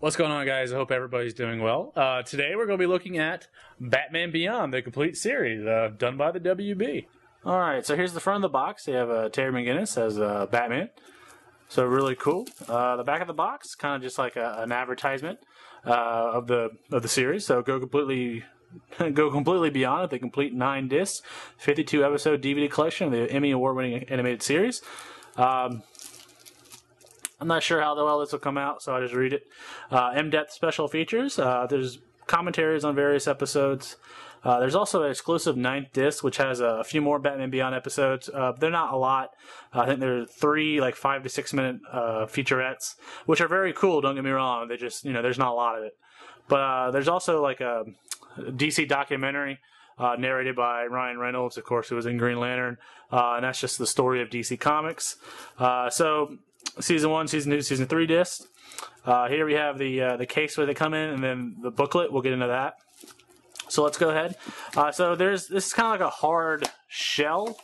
What's going on, guys? I hope everybody's doing well. Today we're going to be looking at Batman Beyond, the complete series done by the WB. Alright, so here's the front of the box. You have Terry McGinnis as Batman. So really cool. The back of the box, kind of just like an advertisement of the series. So go completely beyond it. The complete 9-disc, 52-episode DVD collection of the Emmy Award-winning animated series. I'm not sure how well this will come out, so I'll just read it. In-depth special features. There's commentaries on various episodes. There's also an exclusive 9th disc, which has a few more Batman Beyond episodes. They're not a lot. I think there are 3 like 5 to 6 minute featurettes, which are very cool. Don't get me wrong. They just, there's not a lot of it. But there's also like a DC documentary narrated by Ryan Reynolds, of course, who was in Green Lantern, and that's just the story of DC Comics. So Season 1, Season 2, Season 3 discs. Here we have the case where they come in, and then the booklet. We'll get into that. So let's go ahead. So this is kind of like a hard shell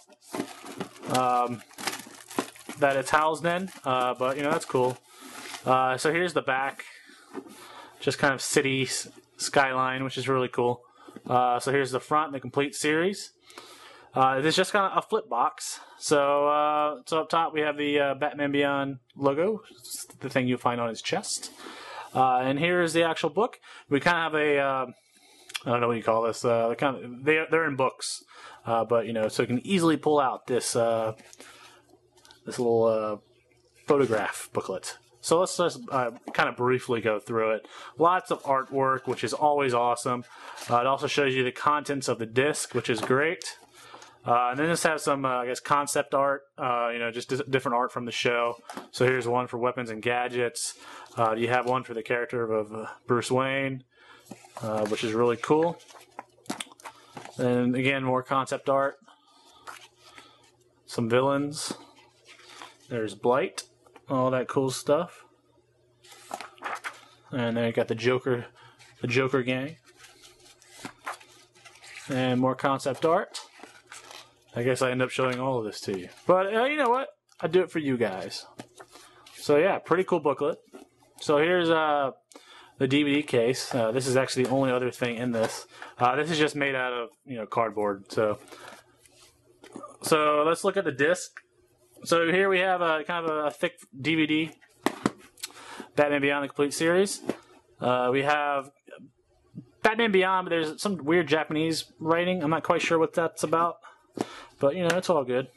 that it's housed in, but that's cool. So here's the back, just kind of city skyline, which is really cool. So here's the front, the complete series. This is just kind of a flip box. So up top we have the Batman Beyond logo, the thing you'll find on his chest. And here's the actual book. We kind of have a I don't know what you call this. They're in books, but so you can easily pull out this this little photograph booklet. So let's just kind of briefly go through it. Lots of artwork, which is always awesome. It also shows you the contents of the disc, which is great. And then this has some, I guess, concept art, just different art from the show. So here's one for weapons and gadgets. You have one for the character of Bruce Wayne, which is really cool. And again, more concept art. Some villains. There's Blight, all that cool stuff. And then you got the Joker gang. And more concept art. I guess I end up showing all of this to you. But you know what? I do it for you guys. So yeah, pretty cool booklet. So here's the DVD case. This is actually the only other thing in this. This is just made out of cardboard. So let's look at the disc. So here we have kind of a thick DVD, Batman Beyond the complete series. We have Batman Beyond, but there's some weird Japanese writing. I'm not quite sure what that's about. But, it's all good.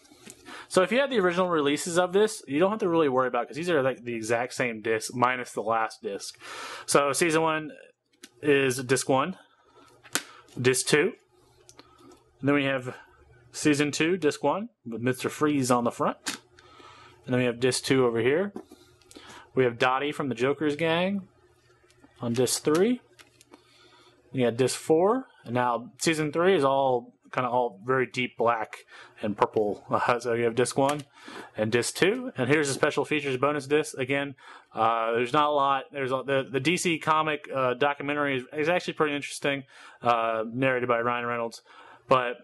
So if you have the original releases of this, you don't have to really worry about it because these are like the exact same disc minus the last disc. So Season 1 is Disc 1, Disc 2. And then we have Season 2, Disc 1 with Mr. Freeze on the front. And then we have Disc 2 over here. We have Dottie from the Joker's gang on Disc 3. You got Disc 4. And now Season 3 is all very deep black and purple. So you have Disc 1 and Disc 2. And here's the special features bonus disc. Again, there's not a lot. There's the DC comic documentary is actually pretty interesting, narrated by Ryan Reynolds, but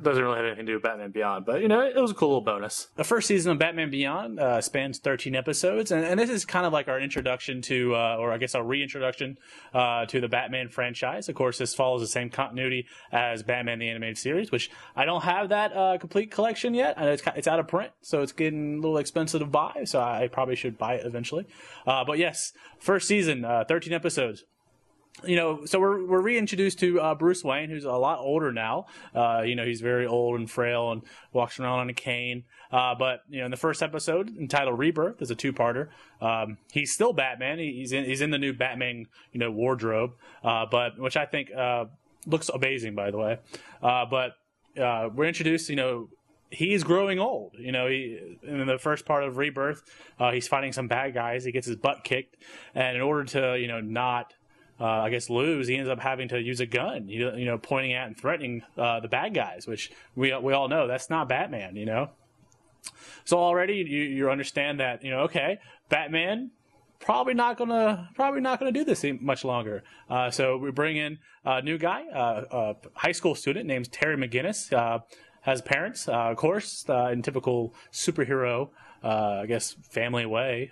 doesn't really have anything to do with Batman Beyond. But, it was a cool little bonus. The first season of Batman Beyond spans 13 episodes, and this is kind of like our introduction to, or I guess our reintroduction to the Batman franchise. Of course, this follows the same continuity as Batman the Animated Series, which I don't have that complete collection yet. And it's out of print, so it's getting a little expensive to buy, so I probably should buy it eventually. But yes, first season, 13 episodes. So we're reintroduced to Bruce Wayne, who's a lot older now. He's very old and frail and walks around on a cane. But in the first episode, entitled Rebirth, is a 2-parter. He's still Batman. He's in the new Batman, wardrobe, but which I think looks amazing, by the way. But we're introduced, he's growing old. In the first part of Rebirth, he's fighting some bad guys. He gets his butt kicked, and in order to not lose, he ends up having to use a gun, pointing at and threatening the bad guys, which we all know that's not Batman, So already you understand that, okay, Batman probably not gonna do this much longer. So we bring in a new guy, a high school student named Terry McGinnis, has parents, of course, in typical superhero, family way.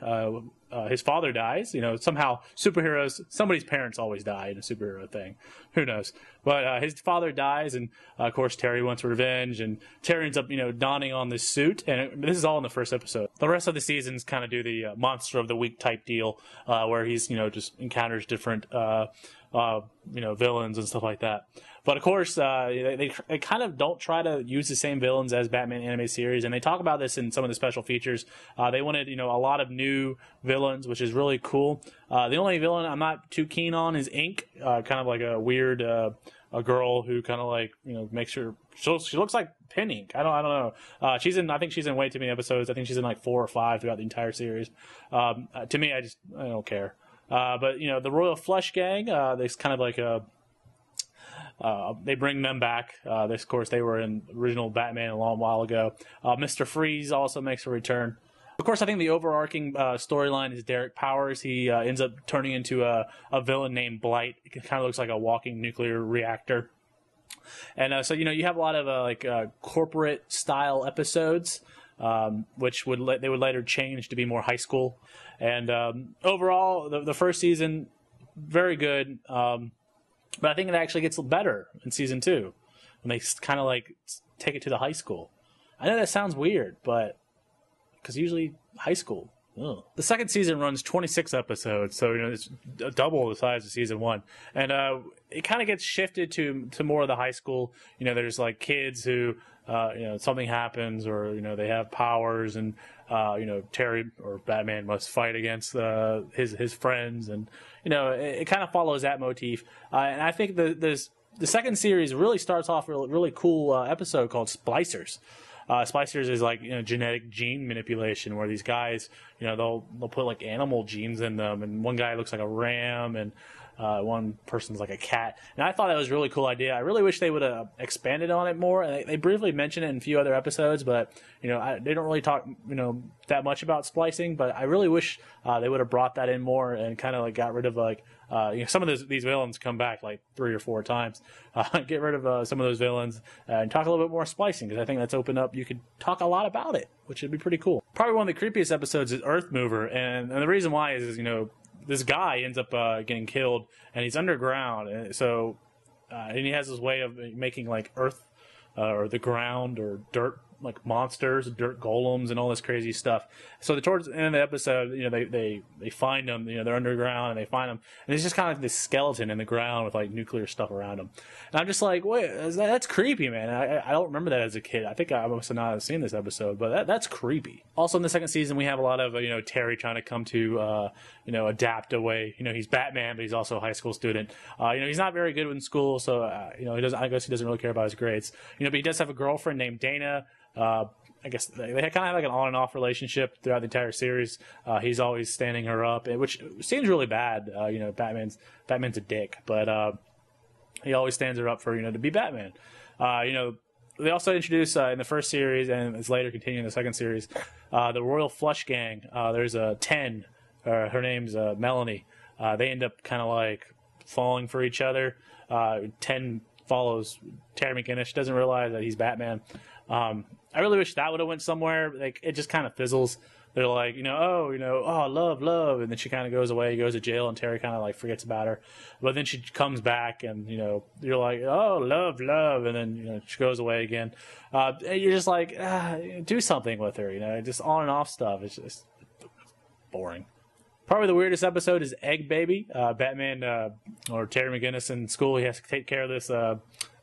his father dies. You know, somehow superheroes, somebody's parents always die in a superhero thing. Who knows? But his father dies, and of course Terry wants revenge, and Terry ends up, you know, donning on this suit. And this is all in the first episode. The rest of the seasons kind of do the monster of the week type deal, where he's, you know, just encounters different you know, villains and stuff like that. But of course, they kind of don't try to use the same villains as Batman anime series, and they talk about this in some of the special features. They wanted, you know, a lot of new villains, which is really cool. The only villain I'm not too keen on is Ink, kind of like a weird a girl who kind of like, you know, makes her she looks like Pin Ink. I don't know. I think she's in way too many episodes. I think she's in like 4 or 5 throughout the entire series. To me, I don't care. But you know, the Royal Flush Gang, there's kind of like they bring them back. Of course, they were in original Batman a long while ago. Mr. Freeze also makes a return. Of course, I think the overarching storyline is Derek Powers. He ends up turning into a villain named Blight. It kind of looks like a walking nuclear reactor. And so, you know, you have a lot of corporate style episodes, which they would later change to be more high school. And overall, the first season, very good. But I think it actually gets better in season 2 when they kind of like take it to the high school. I know that sounds weird, but because usually high school. Ugh. The second season runs 26 episodes, so you know it's double the size of season 1, and it kind of gets shifted to more of the high school. You know, there's like kids who you know, something happens, or you know, they have powers, and you know, Terry or Batman must fight against his friends, and you know, it kind of follows that motif. And I think the second series really starts off with a really cool episode called Splicers. Splicers is like, you know, genetic gene manipulation, where these guys, you know, they'll put like animal genes in them, and one guy looks like a ram, and one person's like a cat. And I thought that was a really cool idea. I really wish they would have expanded on it more. And they briefly mention it in a few other episodes, but you know, they don't really talk, you know, that much about splicing. But I really wish they would have brought that in more and kind of like got rid of like you know, some of these villains come back like 3 or 4 times. Get rid of some of those villains and talk a little bit more splicing, because I think that's opened up. You could talk a lot about it, which would be pretty cool. Probably one of the creepiest episodes is Earth Mover, and the reason why is you know, this guy ends up getting killed, and he's underground, and so and he has this way of making like earth or the ground or dirt, like monsters, dirt golems, and all this crazy stuff. So towards the end of the episode, you know, they find him. You know, they're underground, and they find him, and it's just kind of like this skeleton in the ground with like nuclear stuff around him. And I'm just like, wait, that's creepy, man. I don't remember that as a kid. I think I must have not seen this episode, but that's creepy. Also, in the second season, we have a lot of you know, Terry trying to come to you know, adapt away. You know, he's Batman, but he's also a high school student. You know, he's not very good in school, so you know, I guess he doesn't really care about his grades. You know, but he does have a girlfriend named Dana. I guess they kind of have like an on and off relationship throughout the entire series. He's always standing her up, which seems really bad. You know, Batman's a dick, but he always stands her up for, you know, to be Batman. You know, they also introduce in the first series, and it's later continuing in the second series, the Royal Flush Gang. There's a 10. Her name's Melanie. They end up kind of like falling for each other. 10 follows Terry McGinnis. She doesn't realize that he's Batman. I really wish that would have went somewhere. Like, it just kind of fizzles. They're like, oh, love, and then she kind of goes away, goes to jail, and Terry kind of like forgets about her. But then she comes back, and you're like, oh, love, and then she goes away again. And you're just like, do something with her, just on and off stuff. It's just boring. Probably the weirdest episode is Egg Baby. Batman or Terry McGinnis in school, he has to take care of this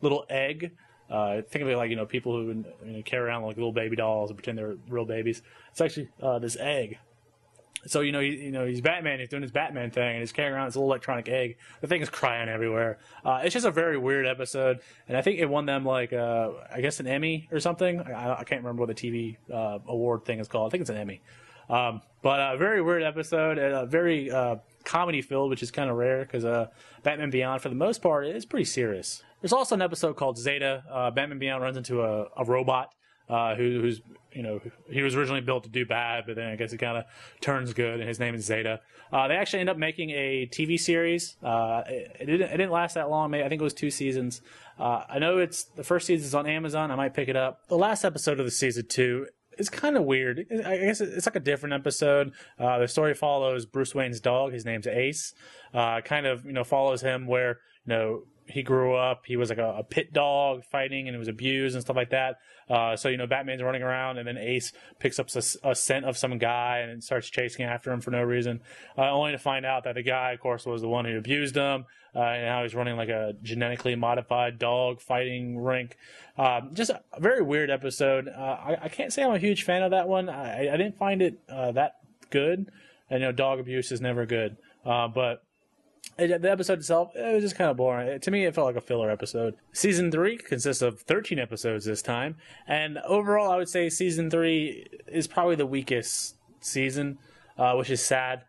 little egg. Think of it like, people who carry around like little baby dolls and pretend they're real babies. It's actually this egg. So, he's Batman, he's doing his Batman thing, and he's carrying around this little electronic egg. The thing is crying everywhere. It's just a very weird episode, and I think it won them, like, I guess an Emmy or something. I can't remember what the TV award thing is called. I think it's an Emmy. But a very weird episode, very comedy-filled, which is kind of rare, because Batman Beyond, for the most part, is pretty serious. There's also an episode called Zeta. Batman Beyond runs into a robot who's, he was originally built to do bad, but then I guess he kind of turns good, and his name is Zeta. They actually end up making a TV series. It didn't last that long. I think it was 2 seasons. I know the first season's on Amazon. I might pick it up. The last episode of the season 2 it's kind of weird. I guess it's like a different episode. The story follows Bruce Wayne's dog. His name's Ace. Kind of, follows him where, he grew up. He was like a pit dog fighting, and it was abused and stuff like that. So Batman's running around, and then Ace picks up a scent of some guy and starts chasing after him for no reason, only to find out that the guy, of course, was the one who abused him. And now he's running like a genetically modified dog fighting rink. Just a very weird episode. I can't say I'm a huge fan of that one. I didn't find it that good. And dog abuse is never good. But the episode itself, it was just kind of boring. To me, it felt like a filler episode. Season 3 consists of 13 episodes this time. And overall, I would say Season 3 is probably the weakest season, which is sad.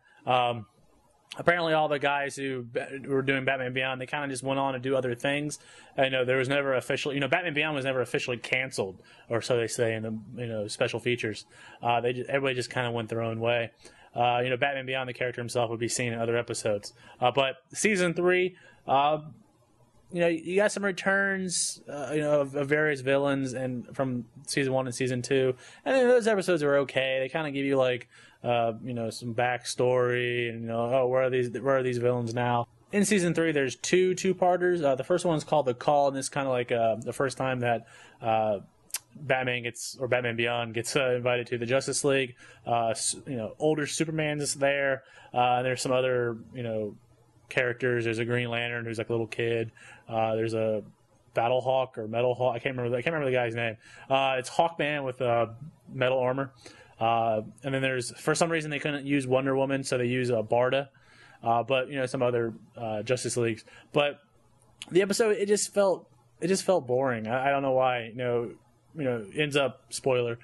Apparently, all the guys who were doing Batman Beyond, they kind of just went on to do other things. There was never officially, Batman Beyond was never officially canceled, or so they say in the special features. Everybody just kind of went their own way. Batman Beyond, the character himself, would be seen in other episodes. But Season 3, you got some returns, of various villains and from Season 1 and Season 2. And then those episodes are okay. They kind of give you some backstory and, where are these villains now? In Season 3, there's two-parters. The first one's called The Call, and it's kind of like the first time that Batman Beyond gets invited to the Justice League. Older Superman's there. And there's some other, characters. There's a Green Lantern who's like a little kid. There's a Battlehawk or Metal Hawk. I can't remember the guy's name. It's Hawkman with metal armor. And then there's, for some reason, they couldn't use Wonder Woman, so they use Barda. But some other Justice Leagues. But the episode, it just felt boring. I don't know why. Ends up, spoiler,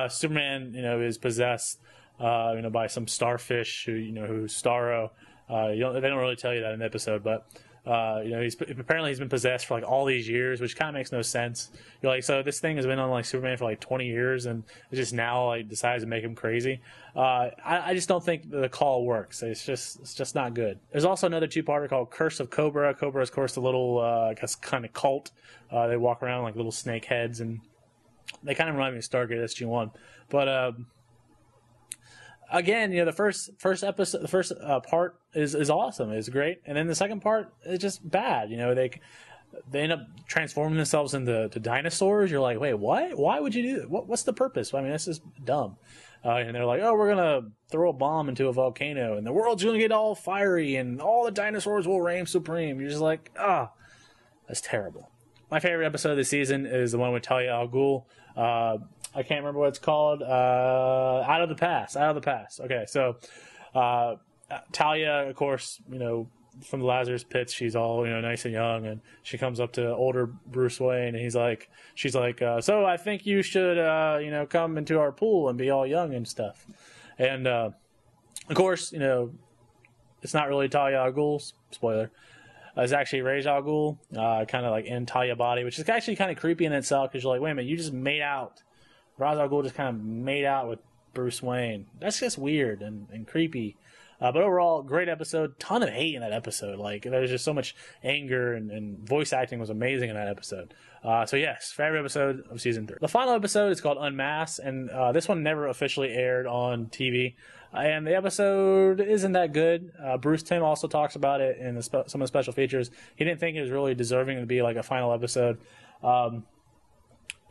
Superman, is possessed, by some starfish who's Starro. They don't really tell you that in the episode, but he's been possessed for like all these years, which kind of makes no sense. You're like, so this thing has been on like Superman for like 20 years, and it just now like decides to make him crazy. I just don't think the Call works. It's just not good. There's also another two-parter called Curse of Cobra. Cobra is, of course, a little kind of cult. They walk around like little snake heads, and they kind of remind me of Stargate SG-1. But again, the first episode, the first part is awesome. It's great, and then the second part is just bad. They end up transforming themselves into dinosaurs. You're like, wait, what? Why would you do that? What's the purpose? I mean, this is dumb. And they're like, oh, we're gonna throw a bomb into a volcano, and the world's gonna get all fiery, and all the dinosaurs will reign supreme. You're just like, that's terrible. My favorite episode of the season is the one with Talia al Ghul. I can't remember what it's called. Out of the Past. Okay, so Talia, of course, from the Lazarus Pits, she's all nice and young, and she comes up to older Bruce Wayne, and she's like, so I think you should come into our pool and be all young and stuff. And of course, it's not really Talia al Ghul. Spoiler. It's actually Ra's al Ghul, kind of like in Talia body, which is actually kind of creepy in itself, because you're like, wait a minute, you just made out. Ra's al Ghul just kind of made out with Bruce Wayne. That's just weird and creepy. But overall, great episode. Ton of hate in that episode. Like, there's just so much anger, and voice acting was amazing in that episode. So yes, favorite episode of Season 3. The final episode is called Unmasked, and this one never officially aired on TV. And the episode isn't that good. Bruce Timm also talks about it in some of the special features. He didn't think it was really deserving to be like a final episode.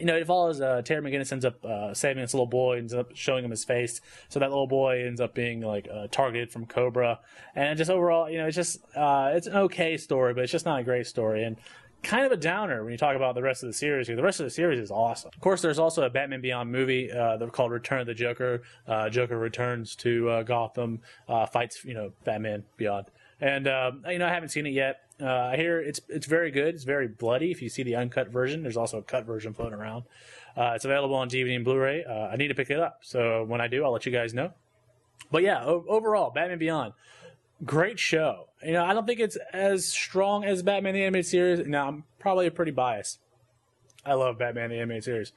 It follows Terry McGinnis ends up saving this little boy, ends up showing him his face. So that little boy ends up being like targeted from Cobra. And just overall, it's an okay story, but it's just not a great story. And kind of a downer when you talk about the rest of the series, because the rest of the series is awesome. Of course, there's also a Batman Beyond movie they're called Return of the Joker. Joker returns to Gotham, fights Batman Beyond, and I haven't seen it yet. I hear it's very good. It's very bloody. If you see the uncut version, there's also a cut version floating around. It's available on DVD and Blu-ray. I need to pick it up, so when I do, I'll let you guys know. But yeah, overall, Batman Beyond. Great show. I don't think it's as strong as Batman the Animated Series. Now, I'm probably pretty biased. I love Batman the Animated Series.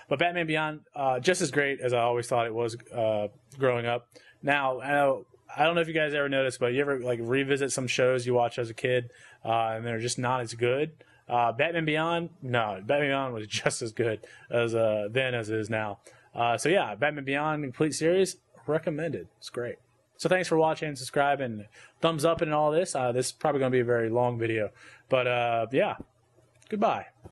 But Batman Beyond, just as great as I always thought it was growing up. Now, I don't know if you guys ever noticed, but you ever revisit some shows you watch as a kid and they're just not as good? Batman Beyond? No. Batman Beyond was just as good as then as it is now. So yeah, Batman Beyond complete series, recommended. It's great. So thanks for watching, subscribe, and thumbs up and all this. This is probably going to be a very long video. But yeah, goodbye.